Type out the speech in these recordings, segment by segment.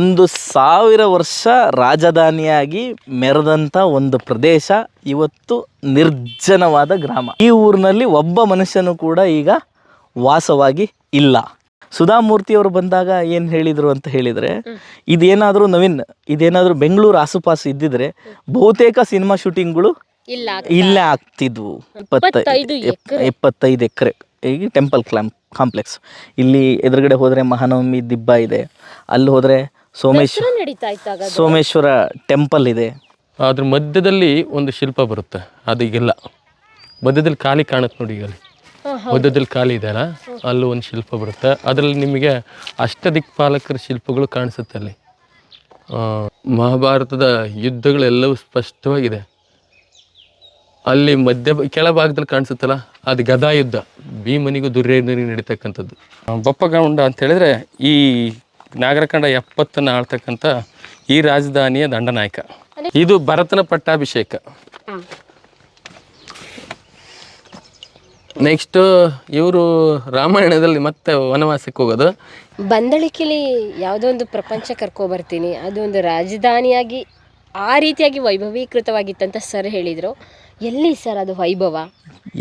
1000 ವರ್ಷ ರಾಜಧಾನಿಯಾಗಿ ಮೆರೆದಂಥ ಒಂದು ಪ್ರದೇಶ ಇವತ್ತು ನಿರ್ಜನವಾದ ಗ್ರಾಮ. ಈ ಊರಿನಲ್ಲಿ ಒಬ್ಬ ಮನುಷ್ಯನು ಕೂಡ ಈಗ ವಾಸವಾಗಿ ಇಲ್ಲ. ಸುಧಾಮೂರ್ತಿಯವರು ಬಂದಾಗ ಏನು ಹೇಳಿದರು ಅಂತ ಹೇಳಿದರೆ, ಇದೇನಾದರೂ ಇದೇನಾದರೂ ಬೆಂಗಳೂರು ಆಸುಪಾಸು ಇದ್ದಿದ್ರೆ ಬಹುತೇಕ ಸಿನಿಮಾ ಶೂಟಿಂಗ್ಗಳು ಇಲ್ಲೇ ಆಗ್ತಿದ್ವು. 25 ಎಕರೆ ಈಗ ಟೆಂಪಲ್ ಕಾಂಪ್ಲೆಕ್ಸ್. ಇಲ್ಲಿ ಎದುರುಗಡೆ ಹೋದರೆ ಮಹಾನವಮಿ ದಿಬ್ಬ ಇದೆ, ಅಲ್ಲಿ ಹೋದರೆ ಸೋಮೇಶ್ವರ ಟೆಂಪಲ್ ಇದೆ. ಅದ್ರ ಮಧ್ಯದಲ್ಲಿ ಒಂದು ಶಿಲ್ಪ ಬರುತ್ತೆ, ಅದು ಈಗೆಲ್ಲ ಮಧ್ಯದಲ್ಲಿ ಖಾಲಿ ಕಾಣುತ್ತೆ ನೋಡಿ. ಈಗ ಅಲ್ಲಿ ಮಧ್ಯದಲ್ಲಿ ಖಾಲಿ ಇದೆಯಲ್ಲ, ಅಲ್ಲೂ ಒಂದು ಶಿಲ್ಪ ಬರುತ್ತೆ. ಅದರಲ್ಲಿ ನಿಮಗೆ ಅಷ್ಟದಿಕ್ಪಾಲಕರ ಶಿಲ್ಪಗಳು ಕಾಣಿಸುತ್ತೆ. ಅಲ್ಲಿ ಮಹಾಭಾರತದ ಯುದ್ಧಗಳೆಲ್ಲವೂ ಸ್ಪಷ್ಟವಾಗಿದೆ. ಅಲ್ಲಿ ಕೆಳಭಾಗದಲ್ಲಿ ಕಾಣಿಸುತ್ತಲ್ಲ, ಅದು ಗದಾ ಯುದ್ಧ, ಭೀಮನಿಗೂ ದುರ್ಯೋಧನಿಗೂ ನಡೀತಕ್ಕಂಥದ್ದು. ಬಪ್ಪಗೌಂಡ ಅಂತ ಹೇಳಿದ್ರೆ ಈ ನಾಗರಕಂಡ 70 ಆಳ್ತಕ್ಕಂಥ ಈ ರಾಜಧಾನಿಯ ದಂಡನಾಯಕ. ಇದು ಭರತನ ಪಟ್ಟಾಭಿಷೇಕ. ನೆಕ್ಸ್ಟ್ ಇವರು ರಾಮಾಯಣದಲ್ಲಿ ಮತ್ತೆ ವನವಾಸಕ್ಕೆ ಹೋಗೋದು. ಬಂದಳಿಕೆಲಿ ಯಾವುದೋ ಒಂದು ಪ್ರಪಂಚ ಕರ್ಕೊಬರ್ತೀನಿ, ಅದು ಒಂದು ರಾಜಧಾನಿಯಾಗಿ ಆ ರೀತಿಯಾಗಿ ವೈಭವೀಕೃತವಾಗಿತ್ತಂತ ಸರ್ ಹೇಳಿದರು. ಎಲ್ಲಿ ಸರ್ ಅದು ವೈಭವ?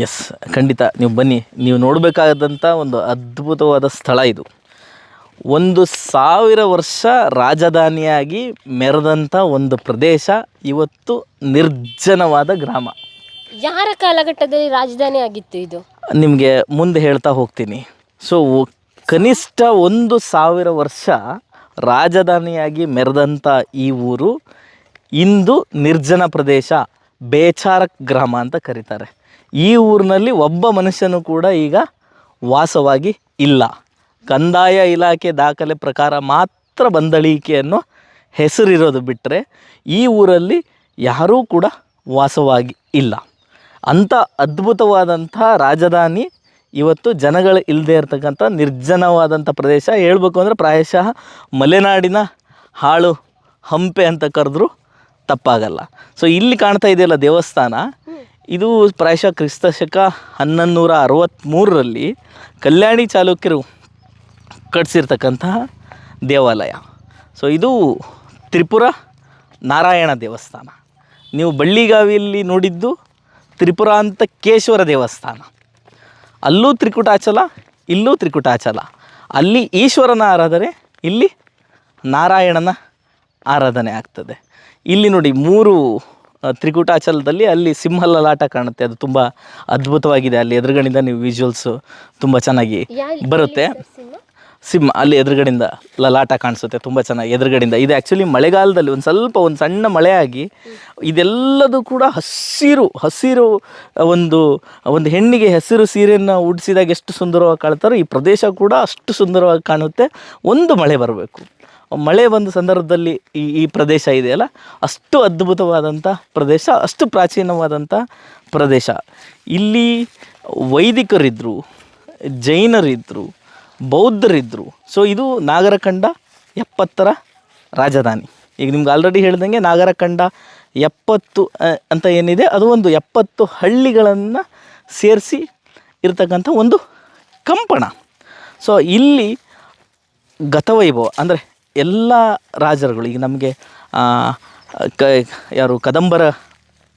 ಎಸ್, ಖಂಡಿತ ನೀವು ಬನ್ನಿ, ನೀವು ನೋಡಬೇಕಾದಂಥ ಒಂದು ಅದ್ಭುತವಾದ ಸ್ಥಳ ಇದು. 1000 ವರ್ಷ ರಾಜಧಾನಿಯಾಗಿ ಮೆರೆದಂಥ ಒಂದು ಪ್ರದೇಶ ಇವತ್ತು ನಿರ್ಜನವಾದ ಗ್ರಾಮ. ಯಾರ ಕಾಲಘಟ್ಟದಲ್ಲಿ ರಾಜಧಾನಿ ಆಗಿತ್ತು ಇದು? ನಿಮಗೆ ಮುಂದೆ ಹೇಳ್ತಾ ಹೋಗ್ತೀನಿ. ಸೊ ಕನಿಷ್ಠ 1000 ವರ್ಷ ರಾಜಧಾನಿಯಾಗಿ ಮೆರೆದಂಥ ಈ ಊರು ಇಂದು ನಿರ್ಜನ ಪ್ರದೇಶ, ಬೇಚಾರಕ್ ಗ್ರಾಮ ಅಂತ ಕರೀತಾರೆ. ಈ ಊರಿನಲ್ಲಿ ಒಬ್ಬ ಮನುಷ್ಯನು ಕೂಡ ಈಗ ವಾಸವಾಗಿ ಇಲ್ಲ. ಕಂದಾಯ ಇಲಾಖೆ ದಾಖಲೆ ಪ್ರಕಾರ ಮಾತ್ರ ಬಂದಳಿಕೆ ಅನ್ನೋ ಹೆಸರಿರೋದು ಬಿಟ್ಟರೆ ಈ ಊರಲ್ಲಿ ಯಾರೂ ಕೂಡ ವಾಸವಾಗಿ ಇಲ್ಲ. ಅಂಥ ಅದ್ಭುತವಾದಂಥ ರಾಜಧಾನಿ ಇವತ್ತು ಜನಗಳು ಇಲ್ಲದೆ ಇರತಕ್ಕಂಥ ನಿರ್ಜನವಾದಂಥ ಪ್ರದೇಶ. ಹೇಳ್ಬೇಕು ಅಂದರೆ ಪ್ರಾಯಶಃ ಮಲೆನಾಡಿನ ಹಾಳು ಹಂಪೆ ಅಂತ ಕರೆದ್ರೂ ತಪ್ಪಾಗಲ್ಲ. ಸೊ ಇಲ್ಲಿ ಕಾಣ್ತಾ ಇದೆಯಲ್ಲ ದೇವಸ್ಥಾನ, ಇದು ಪ್ರಾಯಶಃ ಕ್ರಿಸ್ತಶಕ 1163ರಲ್ಲಿ ಕಲ್ಯಾಣಿ ಚಾಲುಕ್ಯರು ಕಟ್ಟಿಸಿರ್ತಕ್ಕಂತಹ ದೇವಾಲಯ. ಸೊ ಇದು ತ್ರಿಪುರ ನಾರಾಯಣ ದೇವಸ್ಥಾನ. ನೀವು ಬಳ್ಳಿಗಾವಿಯಲ್ಲಿ ನೋಡಿದ್ದು ತ್ರಿಪುರಾಂತಕೇಶ್ವರ ದೇವಸ್ಥಾನ. ಅಲ್ಲೂ ತ್ರಿಕುಟಾಚಲ, ಇಲ್ಲೂ ತ್ರಿಕುಟಾಚಲ. ಅಲ್ಲಿ ಈಶ್ವರನ ಆರಾಧನೆ, ಇಲ್ಲಿ ನಾರಾಯಣನ ಆರಾಧನೆ ಆಗ್ತದೆ. ಇಲ್ಲಿ ನೋಡಿ 3 ತ್ರಿಕುಟಾಚಲದಲ್ಲಿ ಅಲ್ಲಿ ಸಿಂಹ ಲಲಾಟ ಕಾಣುತ್ತೆ. ಅದು ತುಂಬ ಅದ್ಭುತವಾಗಿದೆ. ಅಲ್ಲಿ ಎದುರುಗಡೆಯಿಂದ ನೀವು ವಿಜುವಲ್ಸು ತುಂಬ ಚೆನ್ನಾಗಿ ಬರುತ್ತೆ. ಸಿಂಹ ಅಲ್ಲಿ ಎದುರುಗಡೆಯಿಂದ ಲಲಾಟ ಕಾಣಿಸುತ್ತೆ ತುಂಬ ಚೆನ್ನಾಗಿ ಎದುರುಗಡೆಯಿಂದ. ಇದು ಆ್ಯಕ್ಚುಲಿ ಮಳೆಗಾಲದಲ್ಲಿ ಒಂದು ಸಣ್ಣ ಮಳೆಯಾಗಿ ಇದೆಲ್ಲದೂ ಕೂಡ ಹಸಿರು ಒಂದು ಹೆಣ್ಣಿಗೆ ಹಸಿರು ಸೀರೆಯನ್ನು ಉಡಿಸಿದಾಗ ಎಷ್ಟು ಸುಂದರವಾಗಿ ಕಾಣ್ತಾರೋ ಈ ಪ್ರದೇಶ ಕೂಡ ಅಷ್ಟು ಸುಂದರವಾಗಿ ಕಾಣುತ್ತೆ. ಒಂದು ಮಳೆ ಬರಬೇಕು. ಮಳೆ ಬಂದ ಸಂದರ್ಭದಲ್ಲಿ ಈ ಪ್ರದೇಶ ಇದೆಯಲ್ಲ, ಅಷ್ಟು ಅದ್ಭುತವಾದಂಥ ಪ್ರದೇಶ, ಅಷ್ಟು ಪ್ರಾಚೀನವಾದಂಥ ಪ್ರದೇಶ. ಇಲ್ಲಿ ವೈದಿಕರಿದ್ದರು, ಜೈನರಿದ್ದರು, ಬೌದ್ಧರಿದ್ದರು. ಸೊ ಇದು ನಾಗರಕಂಡ 70ರ ರಾಜಧಾನಿ. ಈಗ ನಿಮ್ಗೆ ಆಲ್ರೆಡಿ ಹೇಳ್ದಂಗೆ ನಾಗರಕಂಡ 70 ಅಂತ ಏನಿದೆ ಅದು ಒಂದು 70 ಹಳ್ಳಿಗಳನ್ನು ಸೇರಿಸಿ ಇರತಕ್ಕಂಥ ಒಂದು ಕಂಪಣ. ಸೊ ಇಲ್ಲಿ ಗತವೈಭವ ಅಂದರೆ ಎಲ್ಲ ರಾಜರುಗಳು, ಈಗ ನಮಗೆ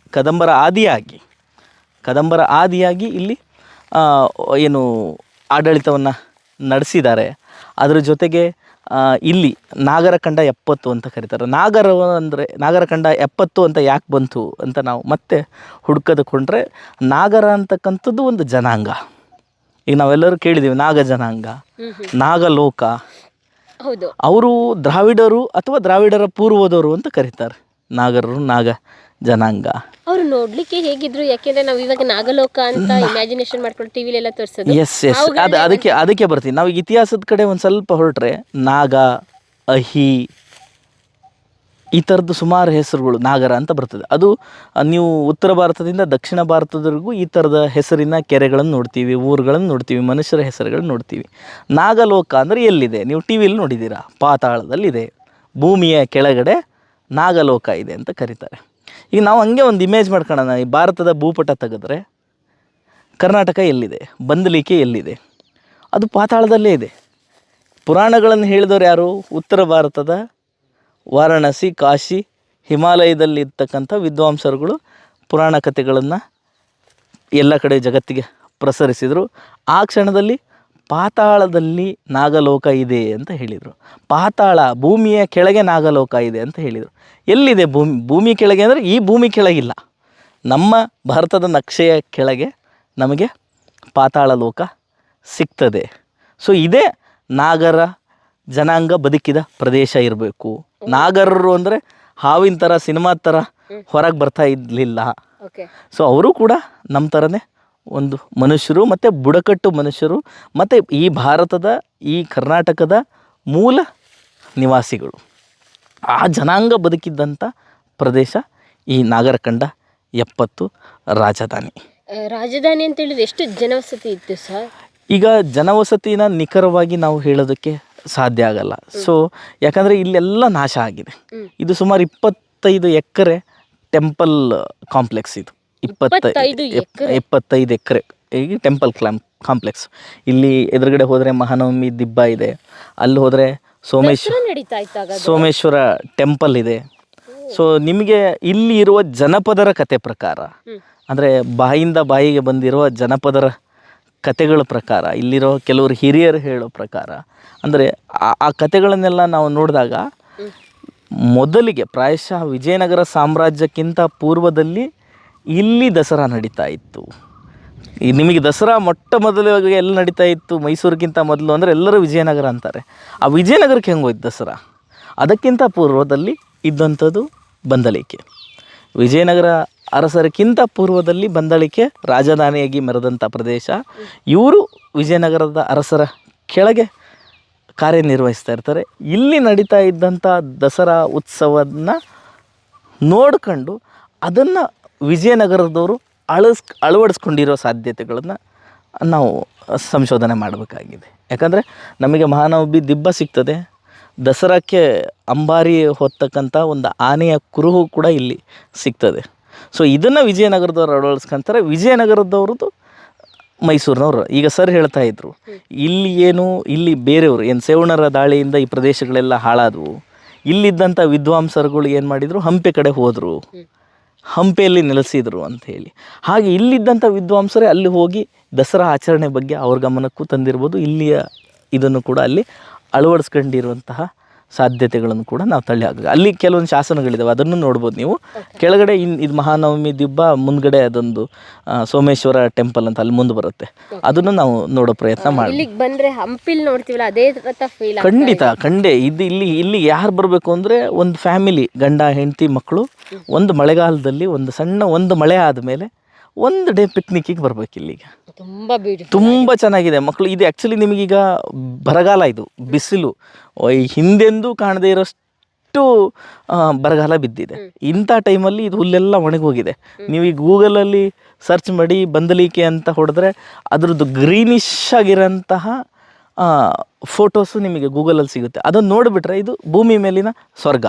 ಕದಂಬರ ಆದಿಯಾಗಿ ಇಲ್ಲಿ ಏನು ಆಡಳಿತವನ್ನು ನಡೆಸಿದ್ದಾರೆ. ಅದರ ಜೊತೆಗೆ ಇಲ್ಲಿ ನಾಗರಕಂಡ 70 ಅಂತ ಕರೀತಾರೆ. ನಾಗರಕಂಡ 70 ಅಂತ ಯಾಕೆ ಬಂತು ಅಂತ ನಾವು ಮತ್ತೆ ಹುಡ್ಕೋದಕೊಂಡ್ರೆ, ನಾಗರ ಅಂತಕ್ಕಂಥದ್ದು ಒಂದು ಜನಾಂಗ. ಈಗ ನಾವೆಲ್ಲರೂ ಕೇಳಿದ್ದೀವಿ ನಾಗ ಜನಾಂಗ, ನಾಗಲೋಕ. ಅವರು ದ್ರಾವಿಡರು ಅಥವಾ ದ್ರಾವಿಡರ ಪೂರ್ವದವರು ಅಂತ ಕರೀತಾರೆ. ನಾಗರರು ನಾಗ ಜನಾಂಗ. ಅವರು ನೋಡ್ಲಿಕ್ಕೆ ಹೇಗಿದ್ರು? ಯಾಕೆಂದ್ರೆ ನಾವು ಇವಾಗ ನಾಗಲೋಕ ಅಂತ ಇಮ್ಯಾಜಿನೇಷನ್ ಮಾಡ್ಕೊಂಡು ಟಿವಿಲೆಲ್ಲ ತೋರಿಸೋದು. ಎಸ್ ಅದಕ್ಕೆ ಬರ್ತೀವಿ. ನಾವು ಇತಿಹಾಸದ ಕಡೆ ಒಂದು ಸ್ವಲ್ಪ ಹೊರಟ್ರೆ ನಾಗ, ಅಹಿ, ಈ ಥರದ್ದು ಸುಮಾರು ಹೆಸರುಗಳು ನಾಗರ ಅಂತ ಬರ್ತದೆ. ಅದು ನೀವು ಉತ್ತರ ಭಾರತದಿಂದ ದಕ್ಷಿಣ ಭಾರತದವರೆಗೂ ಈ ಥರದ ಹೆಸರಿನ ಕೆರೆಗಳನ್ನು ನೋಡ್ತೀವಿ, ಊರುಗಳನ್ನು ನೋಡ್ತೀವಿ, ಮನುಷ್ಯರ ಹೆಸರುಗಳನ್ನು ನೋಡ್ತೀವಿ. ನಾಗಲೋಕ ಅಂದರೆ ಎಲ್ಲಿದೆ? ನೀವು ಟಿ ವಿಲಿ ನೋಡಿದ್ದೀರಾ, ಪಾತಾಳದಲ್ಲಿದೆ, ಭೂಮಿಯ ಕೆಳಗಡೆ ನಾಗಲೋಕ ಇದೆ ಅಂತ ಕರೀತಾರೆ. ಈಗ ನಾವು ಹಂಗೆ ಒಂದು ಇಮೇಜ್ ಮಾಡ್ಕೊಳ್ಳೋಣ. ಈ ಭಾರತದ ಭೂಪಟ ತೆಗೆದ್ರೆ ಕರ್ನಾಟಕ ಎಲ್ಲಿದೆ, ಬಂದಲಿಕೆ ಎಲ್ಲಿದೆ? ಅದು ಪಾತಾಳದಲ್ಲೇ ಇದೆ. ಪುರಾಣಗಳನ್ನು ಹೇಳಿದವರು ಯಾರು? ಉತ್ತರ ಭಾರತದ ವಾರಣಾಸಿ, ಕಾಶಿ, ಹಿಮಾಲಯದಲ್ಲಿರ್ತಕ್ಕಂಥ ವಿದ್ವಾಂಸರುಗಳು ಪುರಾಣ ಕಥೆಗಳನ್ನು ಎಲ್ಲ ಕಡೆ ಜಗತ್ತಿಗೆ ಪ್ರಸರಿಸಿದರು. ಆ ಕ್ಷಣದಲ್ಲಿ ಪಾತಾಳದಲ್ಲಿ ನಾಗಲೋಕ ಇದೆ ಅಂತ ಹೇಳಿದರು. ಪಾತಾಳ, ಭೂಮಿಯ ಕೆಳಗೆ ನಾಗಲೋಕ ಇದೆ ಅಂತ ಹೇಳಿದರು. ಎಲ್ಲಿದೆ ಭೂಮಿ ಕೆಳಗೆ ಅಂದರೆ ಈ ಭೂಮಿ ಕೆಳಗಿಲ್ಲ, ನಮ್ಮ ಭಾರತದ ನಕ್ಷೆಯ ಕೆಳಗೆ ನಮಗೆ ಪಾತಾಳ ಲೋಕ ಸಿಗ್ತದೆ. ಸೊ ಇದೇ ನಾಗರ ಜನಾಂಗ ಬದುಕಿದ ಪ್ರದೇಶ ಇರಬೇಕು. ನಾಗರರು ಅಂದರೆ ಹಾವಿನ ಥರ, ಸಿನಿಮಾ ಥರ ಹೊರಗೆ ಬರ್ತಾ ಇರಲಿಲ್ಲ. ಸೊ ಅವರು ಕೂಡ ನಮ್ಮ ಥರನೇ ಒಂದು ಮನುಷ್ಯರು ಮತ್ತು ಬುಡಕಟ್ಟು ಮನುಷ್ಯರು ಮತ್ತು ಈ ಭಾರತದ, ಈ ಕರ್ನಾಟಕದ ಮೂಲ ನಿವಾಸಿಗಳು. ಆ ಜನಾಂಗ ಬದುಕಿದ್ದಂಥ ಪ್ರದೇಶ ಈ ನಾಗರಕಂಡ 70 ರಾಜಧಾನಿ. ರಾಜಧಾನಿ ಅಂತ ಹೇಳಿದ್ರೆ ಎಷ್ಟು ಜನವಸತಿ ಇತ್ತು ಸರ್? ಈಗ ಜನವಸತಿನ ನಿಖರವಾಗಿ ನಾವು ಹೇಳೋದಕ್ಕೆ ಸಾಧ್ಯ ಆಗಲ್ಲ. ಸೊ ಯಾಕಂದರೆ ಇಲ್ಲೆಲ್ಲ ನಾಶ ಆಗಿದೆ. ಇದು ಸುಮಾರು 25 ಎಕರೆ ಟೆಂಪಲ್ ಕಾಂಪ್ಲೆಕ್ಸ್. ಇದು 25 ಎಕರೆ ಈಗ ಟೆಂಪಲ್ ಕಾಂಪ್ಲೆಕ್ಸ್. ಇಲ್ಲಿ ಎದುರುಗಡೆ ಹೋದರೆ ಮಹಾನವಮಿ ದಿಬ್ಬ ಇದೆ, ಅಲ್ಲಿ ಹೋದರೆ ಸೋಮೇಶ್ವರ ಟೆಂಪಲ್ ಇದೆ. ಸೊ ನಿಮಗೆ ಇಲ್ಲಿ ಇರುವ ಜನಪದರ ಕತೆ ಪ್ರಕಾರ, ಅಂದರೆ ಬಾಯಿಂದ ಬಾಯಿಗೆ ಬಂದಿರುವ ಜನಪದರ ಕತೆಗಳ ಪ್ರಕಾರ, ಇಲ್ಲಿರೋ ಕೆಲವರು ಹಿರಿಯರು ಹೇಳೋ ಪ್ರಕಾರ, ಅಂದರೆ ಆ ಕತೆಗಳನ್ನೆಲ್ಲ ನಾವು ನೋಡಿದಾಗ ಮೊದಲಿಗೆ ಪ್ರಾಯಶಃ ವಿಜಯನಗರ ಸಾಮ್ರಾಜ್ಯಕ್ಕಿಂತ ಪೂರ್ವದಲ್ಲಿ ಇಲ್ಲಿ ದಸರಾ ನಡೀತಾ ಇತ್ತು. ನಿಮಗೆ ದಸರಾ ಮೊಟ್ಟ ಮೊದಲಿಗೆ ಎಲ್ಲಿ ನಡೀತಾ ಇತ್ತು ಮೈಸೂರಿಗಿಂತ ಮೊದಲು ಅಂದರೆ ಎಲ್ಲರೂ ವಿಜಯನಗರ ಅಂತಾರೆ. ಆ ವಿಜಯನಗರಕ್ಕೆ ಹೆಂಗೆ ಹೋಯ್ತು ದಸರಾ? ಅದಕ್ಕಿಂತ ಪೂರ್ವದಲ್ಲಿ ಇದ್ದಂಥದ್ದು ಬಂದಳಿಕೆ. ವಿಜಯನಗರ ಅರಸರಕ್ಕಿಂತ ಪೂರ್ವದಲ್ಲಿ ಬಂದಳಿಕೆ ರಾಜಧಾನಿಯಾಗಿ ಮೆರೆದಂಥ ಪ್ರದೇಶ. ಇವರು ವಿಜಯನಗರದ ಅರಸರ ಕೆಳಗೆ ಕಾರ್ಯನಿರ್ವಹಿಸ್ತಾ ಇರ್ತಾರೆ. ಇಲ್ಲಿ ನಡೀತಾ ಇದ್ದಂಥ ದಸರಾ ಉತ್ಸವವನ್ನು ನೋಡ್ಕೊಂಡು ಅದನ್ನು ವಿಜಯನಗರದವರು ಅಳವಡಿಸ್ಕೊಂಡಿರೋ ಸಾಧ್ಯತೆಗಳನ್ನು ನಾವು ಸಂಶೋಧನೆ ಮಾಡಬೇಕಾಗಿದೆ. ಯಾಕಂದರೆ ನಮಗೆ ಮಹಾನವಮಿ ದಿಬ್ಬ ಸಿಗ್ತದೆ, ದಸರಾಕ್ಕೆ ಅಂಬಾರಿ ಹೊತ್ತಕ್ಕಂಥ ಒಂದು ಆನೆಯ ಕುರುಹು ಕೂಡ ಇಲ್ಲಿ ಸಿಗ್ತದೆ. ಸೊ ಇದನ್ನು ವಿಜಯನಗರದವ್ರು ಅಳವಡಿಸ್ಕೊಂತಾರೆ. ವಿಜಯನಗರದವ್ರದ್ದು ಮೈಸೂರಿನವ್ರು. ಈಗ ಸರ್ ಹೇಳ್ತಾ ಇದ್ರು, ಇಲ್ಲಿ ಬೇರೆಯವರು ಏನು ಸೇವಣರ ದಾಳಿಯಿಂದ ಈ ಪ್ರದೇಶಗಳೆಲ್ಲ ಹಾಳಾದವು. ಇಲ್ಲಿದ್ದಂಥ ವಿದ್ವಾಂಸರುಗಳು ಏನು ಮಾಡಿದರು, ಹಂಪೆ ಕಡೆ ಹೋದರು, ಹಂಪೆಯಲ್ಲಿ ನೆಲೆಸಿದರು ಅಂತ ಹೇಳಿ. ಹಾಗೆ ಇಲ್ಲಿದ್ದಂಥ ವಿದ್ವಾಂಸರೇ ಅಲ್ಲಿ ಹೋಗಿ ದಸರಾ ಆಚರಣೆ ಬಗ್ಗೆ ಅವ್ರ ಗಮನಕ್ಕೂ ತಂದಿರ್ಬೋದು. ಇಲ್ಲಿಯ ಇದನ್ನು ಕೂಡ ಅಲ್ಲಿ ಅಳವಡಿಸ್ಕೊಂಡಿರುವಂತಹ ಸಾಧ್ಯತೆಗಳನ್ನು ಕೂಡ ನಾವು ತಳ್ಳಿ ಹಾಕಬೇಕು. ಅಲ್ಲಿ ಕೆಲವೊಂದು ಶಾಸನಗಳಿದ್ದಾವೆ, ಅದನ್ನು ನೋಡ್ಬೋದು ನೀವು. ಕೆಳಗಡೆ ಇದು ಮಹಾನವಮಿ ದಿಬ್ಬ, ಮುಂದ್ಗಡೆ ಅದೊಂದು ಸೋಮೇಶ್ವರ ಟೆಂಪಲ್ ಅಂತ ಅಲ್ಲಿ ಮುಂದೆ ಬರುತ್ತೆ. ಅದನ್ನು ನಾವು ನೋಡೋ ಪ್ರಯತ್ನ ಮಾಡಿ. ಇಲ್ಲಿಗೆ ಬಂದರೆ ಹಂಪಿಲ್ ನೋಡ್ತೀವಲ್ಲ ಅದೇ ಫೀಲ್. ಖಂಡಿತ ಇದು ಇಲ್ಲಿ ಯಾರು ಬರಬೇಕು ಅಂದರೆ ಒಂದು ಫ್ಯಾಮಿಲಿ, ಗಂಡ ಹೆಂಡತಿ ಮಕ್ಕಳು, ಒಂದು ಮಳೆಗಾಲದಲ್ಲಿ ಒಂದು ಮಳೆ ಆದಮೇಲೆ ಒಂದು ಡೇ ಪಿಕ್ನಿಕ್ಕಿಗೆ ಬರ್ಬೇಕು ಇಲ್ಲಿಗೆ. ತುಂಬ ಚೆನ್ನಾಗಿದೆ ಮಕ್ಕಳು. ಇದು ಆ್ಯಕ್ಚುಲಿ ನಿಮಗೀಗ ಬರಗಾಲ, ಇದು ಬಿಸಿಲು ಹಿಂದೆಂದೂ ಕಾಣದೇ ಇರೋಷ್ಟು ಬರಗಾಲ ಬಿದ್ದಿದೆ. ಇಂಥ ಟೈಮಲ್ಲಿ ಇದು ಹುಲ್ಲೆಲ್ಲ ಒಣಗೋಗಿದೆ. ನೀವು ಈ ಗೂಗಲಲ್ಲಿ ಸರ್ಚ್ ಮಾಡಿ ಬಂದಲಿಕೆ ಅಂತ ಹೊಡೆದ್ರೆ ಅದ್ರದ್ದು ಗ್ರೀನಿಶ್ ಆಗಿರೋಂತಹ ಫೋಟೋಸು ನಿಮಗೆ ಗೂಗಲಲ್ಲಿ ಸಿಗುತ್ತೆ. ಅದನ್ನು ನೋಡಿಬಿಟ್ರೆ ಇದು ಭೂಮಿ ಮೇಲಿನ ಸ್ವರ್ಗ.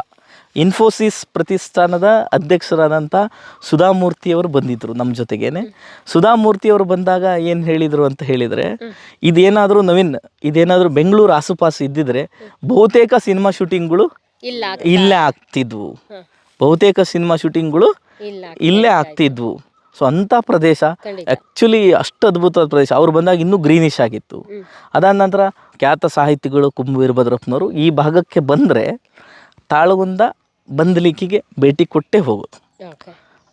ಇನ್ಫೋಸಿಸ್ ಪ್ರತಿಷ್ಠಾನದ ಅಧ್ಯಕ್ಷರಾದಂಥ ಸುಧಾಮೂರ್ತಿಯವರು ಬಂದಿದ್ದರು ನಮ್ಮ ಜೊತೆಗೇನೆ. ಸುಧಾಮೂರ್ತಿಯವರು ಬಂದಾಗ ಏನು ಹೇಳಿದರು ಅಂತ ಹೇಳಿದರೆ, ಇದೇನಾದರೂ ಬೆಂಗಳೂರು ಆಸುಪಾಸು ಇದ್ದಿದ್ರೆ ಬಹುತೇಕ ಸಿನಿಮಾ ಶೂಟಿಂಗ್ಗಳು ಇಲ್ಲೇ ಆಗ್ತಿದ್ವು. ಇಲ್ಲೇ ಆಗ್ತಿದ್ವು. ಸೊ ಅಂಥ ಪ್ರದೇಶ ಆ್ಯಕ್ಚುಲಿ ಅಷ್ಟು ಅದ್ಭುತವಾದ ಪ್ರದೇಶ. ಅವ್ರು ಬಂದಾಗ ಇನ್ನೂ ಗ್ರೀನಿಶ್ ಆಗಿತ್ತು. ಅದಾದ ನಂತರ ಖ್ಯಾತ ಸಾಹಿತಿಗಳು ಕುಂಭ ವೀರಭದ್ರಪ್ಪನವರು ಈ ಭಾಗಕ್ಕೆ ಬಂದರೆ ತಾಳಗುಂದ ಬಂದಲಿಕೆಗೆ ಭೇಟಿ ಕೊಟ್ಟೇ ಹೋಗೋದು.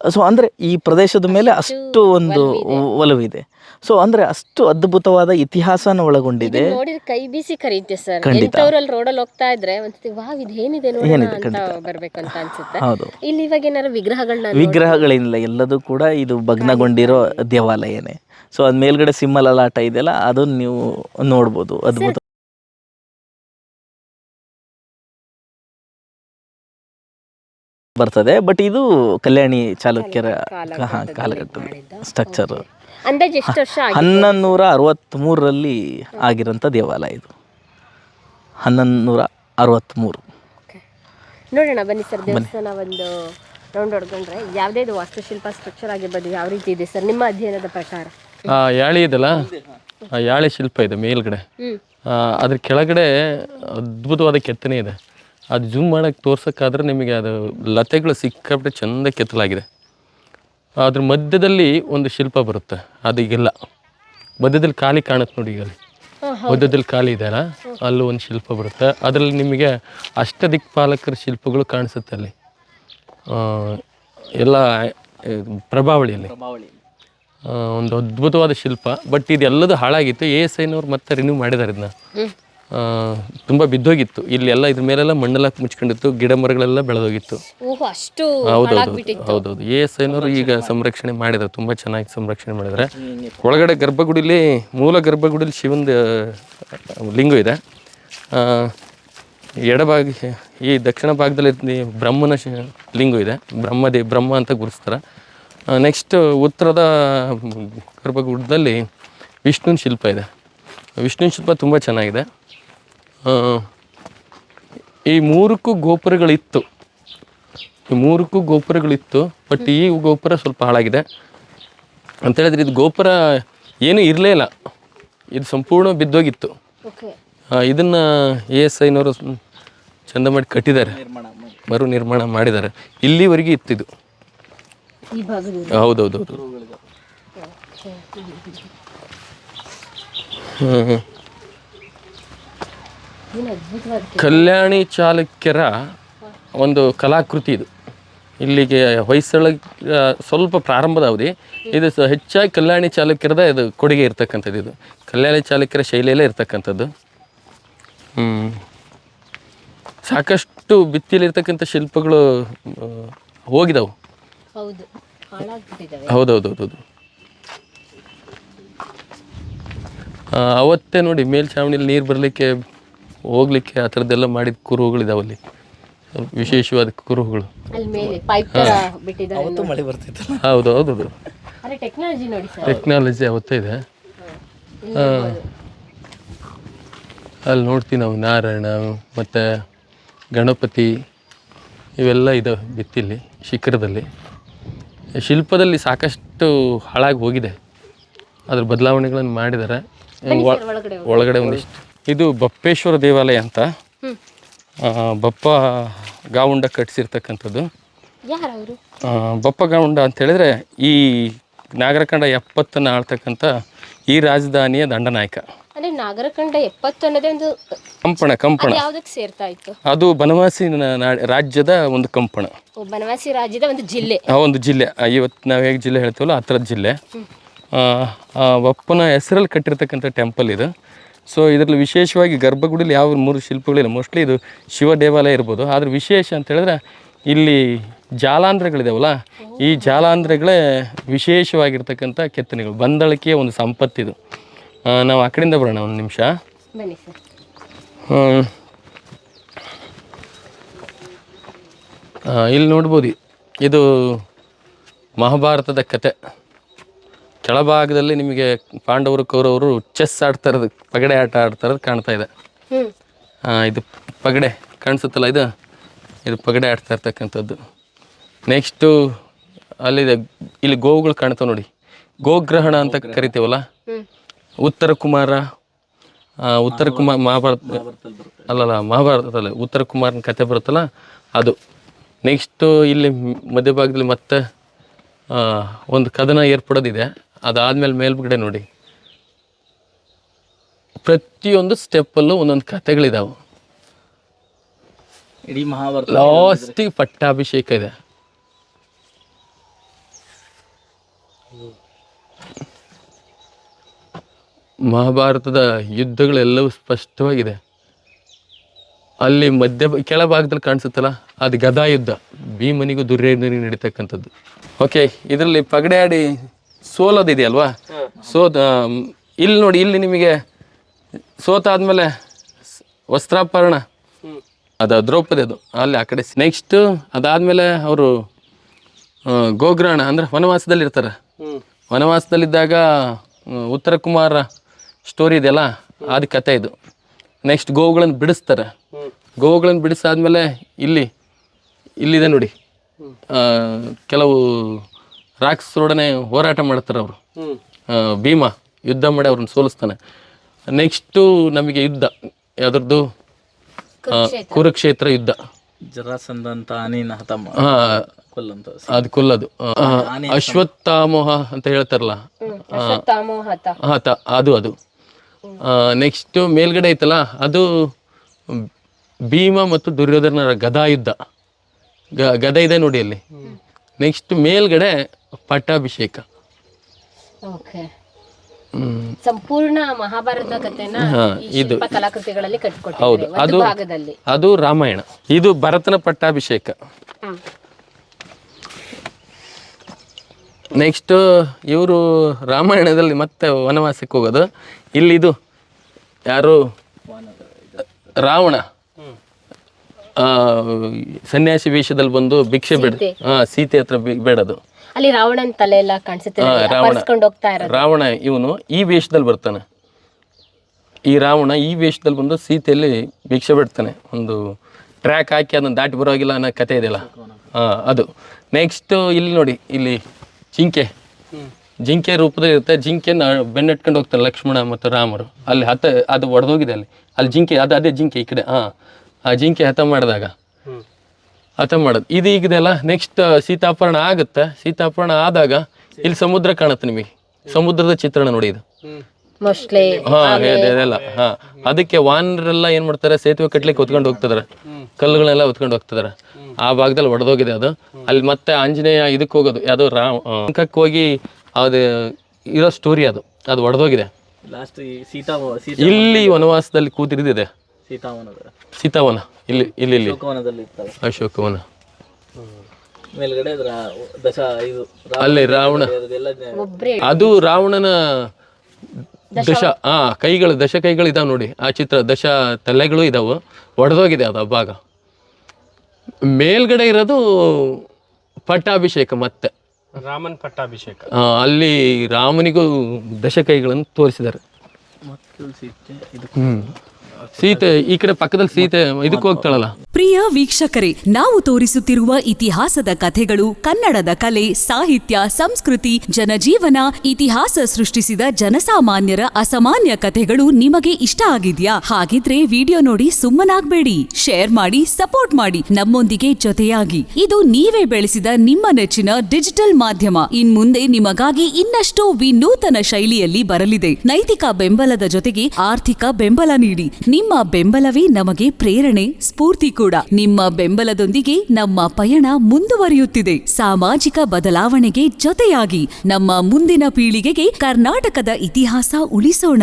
ಸೊ ಅಂದರೆ ಈ ಪ್ರದೇಶದ ಮೇಲೆ ಅಷ್ಟು ಒಂದು ಒಲವಿದೆ. ಸೊ ಅಂದರೆ ಅಷ್ಟು ಅದ್ಭುತವಾದ ಇತಿಹಾಸನ ಒಳಗೊಂಡಿದೆ. ಕೈ ಬೀಸಿ ಕರೀತೆ ಸರ್. ಎಂತವರಲ್ಲಿ ರೋಡಲ್ಲಿ ಹೋಗ್ತಾ ಇದ್ರೆ ಇದೇನಿದೆ ಅಂತ ಬರ್ಬೇಕು ಅಂತ ಅನ್ಸುತ್ತೆ. ಹೌದು. ಇಲ್ಲಿ ಇವಾಗ ಏನಾದ್ರು ವಿಗ್ರಹಗಳಿಲ್ಲ, ಎಲ್ಲದೂ ಕೂಡ ಇದು ಭಗ್ನಗೊಂಡಿರೋ ದೇವಾಲಯನೇ. ಸೊ ಅದ್ ಮೇಲ್ಗಡೆ ಸಿಂಹ ಲಲಾಟ ಇದೆಯಲ್ಲ, ಅದನ್ನು ನೀವು ನೋಡ್ಬೋದು. ಅದ್ಭುತ ಬರ್ತದೆ. ಬಟ್ ಇದು ಕಲ್ಯಾಣಿ ಚಾಲುಕ್ಯರ ಕಾಲಘಟ್ಟದ ಸ್ಟ್ರಕ್ಚರ್. 1163ರಲ್ಲಿ ಆಗಿರೋಂಥ ದೇವಾಲಯ ಇದು. 1163. ನೋಡೋಣ ಬನ್ನಿ ಸರ್. ದೇವಸ್ಥಾನ ಒಂದು ರೌಂಡ್ ಹೊಡ್ಕೊಂಡ್ರೆ ಯಾವುದೇ ವಾಸ್ತುಶಿಲ್ಪ ಸ್ಟ್ರಕ್ಚರ್ ಆಗಿರ್ಬೋದು ಯಾವ ರೀತಿ ಇದೆ ಸರ್ ನಿಮ್ಮ ಅಧ್ಯಯನದ ಪ್ರಕಾರ? ಯಾಳಿ ಇದೆಲ್ಲ, ಯಾಳಿ ಶಿಲ್ಪ ಇದೆ ಮೇಲ್ಗಡೆ, ಅದ್ರ ಕೆಳಗಡೆ ಅದ್ಭುತವಾದ ಕೆತ್ತನೆ ಇದೆ. ಅದು ಜೂಮ್ ಮಾಡೋಕ್ಕೆ ತೋರ್ಸೋಕ್ಕಾದ್ರೆ ನಿಮಗೆ ಅದು ಲತೆಗಳು ಸಿಕ್ಕಾಬಿಟ್ಟು ಚೆಂದ ಕೆತ್ತಲಾಗಿದೆ. ಅದ್ರ ಮಧ್ಯದಲ್ಲಿ ಒಂದು ಶಿಲ್ಪ ಬರುತ್ತೆ, ಅದು ಈಗಿಲ್ಲ. ಮಧ್ಯದಲ್ಲಿ ಖಾಲಿ ಕಾಣುತ್ತೆ ನೋಡಿ, ಈಗ ಅಲ್ಲಿ ಮಧ್ಯದಲ್ಲಿ ಖಾಲಿ ಇದೆಯಲ್ಲ, ಅಲ್ಲೂ ಒಂದು ಶಿಲ್ಪ ಬರುತ್ತೆ. ಅದರಲ್ಲಿ ನಿಮಗೆ ಅಷ್ಟದಿಕ್ಪಾಲಕರ ಶಿಲ್ಪಗಳು ಕಾಣಿಸುತ್ತೆ ಅಲ್ಲಿ, ಎಲ್ಲ ಪ್ರಭಾವಳಿಯಲ್ಲಿ. ಒಂದು ಅದ್ಭುತವಾದ ಶಿಲ್ಪ. ಬಟ್ ಇದೆಲ್ಲದು ಹಾಳಾಗಿತ್ತು. ASIನವ್ರು ಮತ್ತೆ ರಿನ್ಯೂ ಮಾಡಿದ್ದಾರೆ ಇದನ್ನ. ತುಂಬ ಬಿದ್ದೋಗಿತ್ತು ಇಲ್ಲೆಲ್ಲ, ಇದ್ರ ಮೇಲೆಲ್ಲ ಮಣ್ಣೆಲ್ಲ ಮುಚ್ಕೊಂಡಿತ್ತು, ಗಿಡ ಮರಗಳೆಲ್ಲ ಬೆಳೆದೋಗಿತ್ತು. ಹೌದೌದು. ASIನವರು ಈಗ ಸಂರಕ್ಷಣೆ ಮಾಡಿದ್ದಾರೆ, ತುಂಬ ಚೆನ್ನಾಗಿ ಸಂರಕ್ಷಣೆ ಮಾಡಿದ್ದಾರೆ. ಒಳಗಡೆ ಗರ್ಭಗುಡಿಲಿ, ಮೂಲ ಗರ್ಭಗುಡಿಲಿ ಶಿವಂದ ಲಿಂಗ ಇದೆ. ಎಡಭಾಗ, ಈ ದಕ್ಷಿಣ ಭಾಗದಲ್ಲಿ ಬ್ರಹ್ಮನ ಲಿಂಗ ಇದೆ, ಬ್ರಹ್ಮ ಅಂತ ಗುರುಸ್ತಾರೆ. ನೆಕ್ಸ್ಟ್ ಉತ್ತರದ ಗರ್ಭಗುಡದಲ್ಲಿ ವಿಷ್ಣುವಿನ ಶಿಲ್ಪ ಇದೆ. ವಿಷ್ಣುವಿನ ಶಿಲ್ಪ ತುಂಬ ಚೆನ್ನಾಗಿದೆ. ಈ ಮೂರಕ್ಕೂ ಗೋಪುರಗಳಿತ್ತು. ಬಟ್ ಈ ಗೋಪುರ ಸ್ವಲ್ಪ ಹಾಳಾಗಿದೆ ಅಂತ ಹೇಳಿದ್ರೆ, ಇದು ಗೋಪುರ ಏನೂ ಇರಲೇ ಇಲ್ಲ, ಇದು ಸಂಪೂರ್ಣ ಬಿದ್ದೋಗಿತ್ತು. ಇದನ್ನು ASIನವರು ಚಂದ ಮಾಡಿ ಕಟ್ಟಿದ್ದಾರೆ, ಮರು ನಿರ್ಮಾಣ ಮಾಡಿದ್ದಾರೆ. ಇಲ್ಲಿವರೆಗೆ ಇತ್ತಿದು. ಹೌದೌದು. ಕಲ್ಯಾಣಿ ಚಾಲುಕ್ಯರ ಒಂದು ಕಲಾಕೃತಿ ಇದು. ಇಲ್ಲಿಗೆ ಹೊಯ್ಸಳ ಸ್ವಲ್ಪ ಪ್ರಾರಂಭದ ಅವಧಿ ಇದು, ಹೆಚ್ಚಾಗಿ ಕಲ್ಯಾಣಿ ಚಾಲುಕ್ಯರದ ಇದು ಕೊಡುಗೆ ಇರ್ತಕ್ಕಂಥದ್ದು. ಇದು ಕಲ್ಯಾಣಿ ಚಾಲುಕ್ಯರ ಶೈಲಿಯಲ್ಲೇ ಇರ್ತಕ್ಕಂಥದ್ದು. ಸಾಕಷ್ಟು ಭಿತ್ತಿಲಿರ್ತಕ್ಕಂಥ ಶಿಲ್ಪಗಳು ಹೋಗಿದಾವು. ಹೌದೌದು. ಅವತ್ತೇ ನೋಡಿ ಮೇಲ್ಛಾವಣಿಲಿ ನೀರು ಬರಲಿಕ್ಕೆ ಹೋಗ್ಲಿಕ್ಕೆ ಆ ಥರದ್ದೆಲ್ಲ ಮಾಡಿದ ಕುರುಹುಗಳಿದಾವಲ್ಲಿ, ವಿಶೇಷವಾದ ಕುರುಹುಗಳು. ಹೌದು. ಟೆಕ್ನಾಲಜಿ ಅವತ್ತೇ ಇದೆ. ಅಲ್ಲಿ ನೋಡ್ತೀವಿ ನಾವು ನಾರಾಯಣ ಮತ್ತು ಗಣಪತಿ ಇವೆಲ್ಲ ಇದಾವೆ ಭಿತ್ತಿಲಿ, ಶಿಖರದಲ್ಲಿ. ಶಿಲ್ಪದಲ್ಲಿ ಸಾಕಷ್ಟು ಹಾಳಾಗಿ ಹೋಗಿದೆ, ಅದ್ರ ಬದಲಾವಣೆಗಳನ್ನು ಮಾಡಿದ್ದಾರೆ. ಒಳಗಡೆ ಒಂದಿಷ್ಟು. ಇದು ಬಪ್ಪೇಶ್ವರ ದೇವಾಲಯ ಅಂತ, ಬಪ್ಪ ಗಾವುಂಡ ಕಟ್ಟಿಸಿರ್ತಕ್ಕಂಥದ್ದು. ಬಪ್ಪ ಗಾವುಂಡ ಅಂತ ಹೇಳಿದ್ರೆ ಈ ನಾಗರಕಂಡ 70 ಆಳ್ತಕ್ಕಂಥ ಈ ರಾಜಧಾನಿಯ ದಂಡನಾಯಕ. ನಾಗರಕಂಡ 70 ಅನ್ನೋದೇ ಒಂದು ಕಂಪಣ. ಯಾವುದಕ್ಕೆ ಸೇರ್ತಾ ಇತ್ತು? ಅದು ಬನವಾಸಿ ರಾಜ್ಯದ ಒಂದು ಕಂಪಣ. ಬನವಾಸಿ ರಾಜ್ಯದ ಒಂದು ಜಿಲ್ಲೆ. ಒಂದು ಜಿಲ್ಲೆ. ಇವತ್ತು ನಾವು ಹೇಗೆ ಜಿಲ್ಲೆ ಹೇಳ್ತೀವಲ್ಲ ಆ ಥರದ ಜಿಲ್ಲೆ. ಬಪ್ಪನ ಹೆಸರಲ್ಲಿ ಕಟ್ಟಿರ್ತಕ್ಕಂಥ ಟೆಂಪಲ್ ಇದು. ಸೊ ಇದರಲ್ಲಿ ವಿಶೇಷವಾಗಿ ಗರ್ಭಗುಡಿಲಿ ಯಾವ 3 ಶಿಲ್ಪಗಳಿಲ್ಲ. ಮೋಸ್ಟ್ಲಿ ಇದು ಶಿವ ದೇವಾಲಯ ಇರ್ಬೋದು. ಆದರೆ ವಿಶೇಷ ಅಂತ ಹೇಳಿದ್ರೆ ಇಲ್ಲಿ ಜಾಲಾಂಧ್ರಗಳಿದಾವಲ್ಲ, ಈ ಜಾಲಾಂಧ್ರಗಳೇ ವಿಶೇಷವಾಗಿರ್ತಕ್ಕಂಥ ಕೆತ್ತನೆಗಳು. ಬಂದಳಿಕೆಯ ಒಂದು ಸಂಪತ್ತಿದು. ನಾವು ಆ ಕಡೆಯಿಂದ ಬರೋಣ ಒಂದು ನಿಮಿಷ. ಇಲ್ಲಿ ನೋಡ್ಬೋದು, ಇದು ಮಹಾಭಾರತದ ಕತೆ. ಕೆಳಭಾಗದಲ್ಲಿ ನಿಮಗೆ ಪಾಂಡವರು ಕೌರವರು ಚೆಸ್ ಆಡ್ತಾ ಇರೋದು, ಪಗಡೆ ಆಟ ಆಡ್ತಾ ಇರೋದು ಕಾಣ್ತಾ ಇದೆ. ಇದು ಪಗಡೆ ಕಾಣಿಸುತ್ತಲ್ಲ, ಇದು ಪಗಡೆ ಆಡ್ತಾ ಇರ್ತಕ್ಕಂಥದ್ದು. ನೆಕ್ಸ್ಟು ಅಲ್ಲಿದೆ, ಇಲ್ಲಿ ಗೋವುಗಳು ಕಾಣ್ತಾವೆ ನೋಡಿ, ಗೋಗ್ರಹಣ ಅಂತ ಕರಿತೀವಲ್ಲ. ಉತ್ತರ ಕುಮಾರ ಮಹಾಭಾರತದಲ್ಲಿ ಉತ್ತರ ಕುಮಾರನ ಕತೆ ಬರುತ್ತಲ್ಲ ಅದು. ನೆಕ್ಸ್ಟು ಇಲ್ಲಿ ಮಧ್ಯಭಾಗದಲ್ಲಿ ಮತ್ತೆ ಒಂದು ಕದನ ಏರ್ಪಡೋದಿದೆ. ಅದಾದಮೇಲೆ ಮೇಲ್ಗಡೆ ನೋಡಿ, ಪ್ರತಿಯೊಂದು ಸ್ಟೆಪ್ಪಲ್ಲೂ ಒಂದೊಂದು ಕಥೆಗಳಿದಾವೆ. ಇಡೀ ಮಹಾಭಾರತ ಲಾಸ್ಟಿಗೆ ಪಟ್ಟಾಭಿಷೇಕ ಇದೆ. ಮಹಾಭಾರತದ ಯುದ್ಧಗಳೆಲ್ಲವೂ ಸ್ಪಷ್ಟವಾಗಿದೆ. ಅಲ್ಲಿ ಕೆಳಭಾಗದಲ್ಲಿ ಕಾಣಿಸುತ್ತಲ್ಲ, ಅದು ಗದಾ ಯುದ್ಧ, ಭೀಮನಿಗೂ ದುರ್ಯೋಧನಿಗೂ ನಡೀತಕ್ಕಂಥದ್ದು. ಓಕೆ, ಇದರಲ್ಲಿ ಪಗಡೆ ಆಡಿ ಸೋಲೋದಿದೆಯಲ್ವಾ, ಇಲ್ಲಿ ನೋಡಿ, ಇಲ್ಲಿ ನಿಮಗೆ ಸೋತಾದ್ಮೇಲೆ ವಸ್ತ್ರಾಪರಣ, ಅದು ದ್ರೌಪದಿ, ಅದು ಅಲ್ಲಿ ಆ ಕಡೆ. ನೆಕ್ಸ್ಟ್ ಅದಾದಮೇಲೆ ಅವರು ಗೋಗ್ರಹಣ ಅಂದರೆ ವನವಾಸದಲ್ಲಿ ಇರ್ತಾರೆ. ವನವಾಸದಲ್ಲಿದ್ದಾಗ ಉತ್ತರ ಕುಮಾರ ಸ್ಟೋರಿ ಇದೆಯಲ್ಲ, ಅದು ಕತೆ ಇದು. ನೆಕ್ಸ್ಟ್ ಗೋವುಗಳನ್ನು ಬಿಡಿಸ್ತಾರೆ. ಗೋವುಗಳನ್ನು ಬಿಡಿಸಾದ್ಮೇಲೆ ಇಲ್ಲಿದೆ ನೋಡಿ, ಕೆಲವು ರಾಕ್ಷಸರೊಡನೆ ಹೋರಾಟ ಮಾಡ್ತಾರೆ ಅವರು. ಭೀಮ ಯುದ್ಧ ಮಾಡಿ ಅವ್ರನ್ನ ಸೋಲಿಸ್ತಾನೆ. ನೆಕ್ಸ್ಟು ನಮಗೆ ಯುದ್ಧ, ಅದರದ್ದು ಕುರುಕ್ಷೇತ್ರ ಯುದ್ಧ. ಜರಾಸಂಧ ಅಂತ ಆನೆನ ಹತ ಹಾ, ಕೊಲ್ಲಂತ ಅದು ಕೊಲ್ಲದು. ಅಶ್ವತ್ಥಾಮೋಹ ಅಂತ ಹೇಳ್ತಾರಲ್ಲ, ಹತ ಅದು. ನೆಕ್ಸ್ಟ್ ಮೇಲ್ಗಡೆ ಐತಲ್ಲ ಅದು ಭೀಮ ಮತ್ತು ದುರ್ಯೋಧನರ ಗದಾ ಯುದ್ಧ. ಗದ ಇದೆ ನೋಡಿ ಅಲ್ಲಿ. ನೆಕ್ಸ್ಟ್ ಮೇಲ್ಗಡೆ ಪಟ್ಟಾಭಿಷೇಕ. ಸಂಪೂರ್ಣ ಮಹಾಭಾರತ ಕಥೆನ ಇದು ಕಲಾಕೃತಿಗಳಲ್ಲಿ ಹೌದು, ಅದು ರಾಮಾಯಣ. ಇದು ಭರತನ ಪಟ್ಟಾಭಿಷೇಕ. ನೆಕ್ಸ್ಟ್ ಇವರು ರಾಮಾಯಣದಲ್ಲಿ ಮತ್ತೆ ವನವಾಸಕ್ಕೆ ಹೋಗೋದು. ಇಲ್ಲಿದು ಯಾರು ರಾವಣ ಸನ್ಯಾಸಿ ವೇಷದಲ್ಲಿ ಬಂದು ಭಿಕ್ಷೆ ಬೇಡ, ಸೀತೆ ಹತ್ರ ಬೇಡದು. ಅಲ್ಲಿ ರಾವಣನ ತಲೆ ಎಲ್ಲ ಕಾಣಿಸುತ್ತೆ, ರಾವಣ ಇವನು ಈ ವೇಷದಲ್ಲಿ ಬರ್ತಾನೆ. ಈ ರಾವಣ ಈ ವೇಷದಲ್ಲಿ ಬಂದು ಸೀತೆಯಲ್ಲಿ ಭಿಕ್ಷೆ ಬಿಡ್ತಾನೆ. ಒಂದು ಟ್ರ್ಯಾಕ್ ಹಾಕಿ ಅದನ್ನು ದಾಟಿ ಬರೋಗಿಲ್ಲ ಅನ್ನೋ ಕತೆ ಇದೆಯಲ್ಲ, ಅದು. ನೆಕ್ಸ್ಟ್ ಇಲ್ಲಿ ನೋಡಿ, ಇಲ್ಲಿ ಜಿಂಕೆ ರೂಪದಲ್ಲಿ ಇರುತ್ತೆ. ಜಿಂಕೆನ ಬೆನ್ನಟ್ಕೊಂಡು ಹೋಗ್ತಾರೆ ಲಕ್ಷ್ಮಣ ಮತ್ತು ರಾಮರು. ಅಲ್ಲಿ ಅದು ಒಡೆದೋಗಿದೆ. ಅಲ್ಲಿ ಜಿಂಕೆ ಅದೇ ಜಿಂಕೆ ಈ ಕಡೆ. ಆ ಜಿಂಕೆ ಹತ ಮಾಡೋದು ಇದು ಈಗಿದೆಲ್ಲ. ನೆಕ್ಸ್ಟ್ ಸೀತಾಪಹರಣ ಆಗುತ್ತೆ. ಸೀತಾಪಹರಣ ಆದಾಗ ಇಲ್ಲಿ ಸಮುದ್ರ ಕಾಣುತ್ತೆ ನಿಮಗೆ. ಸಮುದ್ರದ ಚಿತ್ರಣ ನೋಡಿ ಇದು. ಅದೆಲ್ಲ ಅದಕ್ಕೆ ವಾನರೆಲ್ಲ ಏನ್ ಮಾಡ್ತಾರೆ, ಸೇತುವೆ ಕಟ್ಲಿಕ್ಕೆ ಹೊತ್ಕೊಂಡು ಹೋಗ್ತಿದಾರೆ, ಕಲ್ಲುಗಳನ್ನೆಲ್ಲ ಹೊತ್ಕೊಂಡು ಹೋಗ್ತಿದಾರೆ. ಆ ಭಾಗದಲ್ಲಿ ಒಡೆದೋಗಿದೆ ಅದು. ಅಲ್ಲಿ ಮತ್ತೆ ಆಂಜನೇಯ ಇದಕ್ಕೆ ಹೋಗೋದು, ಯಾವುದೋ ಲಂಕಕ್ಕೆ ಹೋಗಿ ಅದು ಇರೋ ಸ್ಟೋರಿ ಅದು ಒಡೆದೋಗಿದೆ. ಇಲ್ಲಿ ವನವಾಸದಲ್ಲಿ ಕೂತಿರಿದಿದೆ ಸೀತಾವನ. ಇಲ್ಲಿ ಅಶೋಕವನ. ಅಲ್ಲಿ ರಾವಣ, ಅದು ರಾವಣನ ದಶ ಕೈಗಳು ಇದಾವೆ ನೋಡಿ. ಆ ಚಿತ್ರ ದಶ ತಲೆಗಳು ಇದಾವೆ. ಒಡೆದೋಗಿದೆ ಅದು ಭಾಗ. ಮೇಲ್ಗಡೆ ಇರೋದು ಪಟ್ಟಾಭಿಷೇಕ. ಮತ್ತೆ ರಾಮನ್ ಪಟ್ಟಾಭಿಷೇಕ. ಅಲ್ಲಿ ರಾಮನಿಗೂ ದಶ ಕೈಗಳನ್ನು ತೋರಿಸಿದ್ದಾರೆ. ಸೀತೆ ಈ ಕಡೆ ಪಕ್ಕದಲ್ಲಿ ಸೀತೆ ಇದಕ್ಕೆ ಹೋಗ್ತಾಳಲ್ಲ. ಪ್ರಿಯ ವೀಕ್ಷಕರೇ, ನಾವು ತೋರಿಸುತ್ತಿರುವ ಇತಿಹಾಸದ ಕಥೆಗಳು ಕನ್ನಡದ ಕಲೆ, ಸಾಹಿತ್ಯ, ಸಂಸ್ಕೃತಿ, ಜನಜೀವನ, ಇತಿಹಾಸ ಸೃಷ್ಟಿಸಿದ ಜನಸಾಮಾನ್ಯರ ಅಸಾಮಾನ್ಯ ಕಥೆಗಳು ನಿಮಗೆ ಇಷ್ಟ ಆಗಿದ್ಯಾ? ಹಾಗಿದ್ರೆ ವಿಡಿಯೋ ನೋಡಿ ಸುಮ್ಮನಾಗ್ಬೇಡಿ, ಶೇರ್ ಮಾಡಿ, ಸಪೋರ್ಟ್ ಮಾಡಿ, ನಮ್ಮೊಂದಿಗೆ ಜೊತೆಯಾಗಿ. ಇದು ನೀವೇ ಬೆಳೆಸಿದ ನಿಮ್ಮ ನೆಚ್ಚಿನ ಡಿಜಿಟಲ್ ಮಾಧ್ಯಮ. ಇನ್ಮುಂದೆ ನಿಮಗಾಗಿ ಇನ್ನಷ್ಟು ವಿನೂತನ ಶೈಲಿಯಲ್ಲಿ ಬರಲಿದೆ. ನೈತಿಕ ಬೆಂಬಲದ ಜೊತೆಗೆ ಆರ್ಥಿಕ ಬೆಂಬಲ ನೀಡಿ. ನಿಮ್ಮ ಬೆಂಬಲವೇ ನಮಗೆ ಪ್ರೇರಣೆ, ಸ್ಫೂರ್ತಿ ಕೂಡ. ನಿಮ್ಮ ಬೆಂಬಲದೊಂದಿಗೆ ನಮ್ಮ ಪಯಣ ಮುಂದುವರಿಯುತ್ತಿದೆ. ಸಾಮಾಜಿಕ ಬದಲಾವಣೆಗೆ ಜೊತೆಯಾಗಿ ನಮ್ಮ ಮುಂದಿನ ಪೀಳಿಗೆಗೆ ಕರ್ನಾಟಕದ ಇತಿಹಾಸ ಉಳಿಸೋಣ.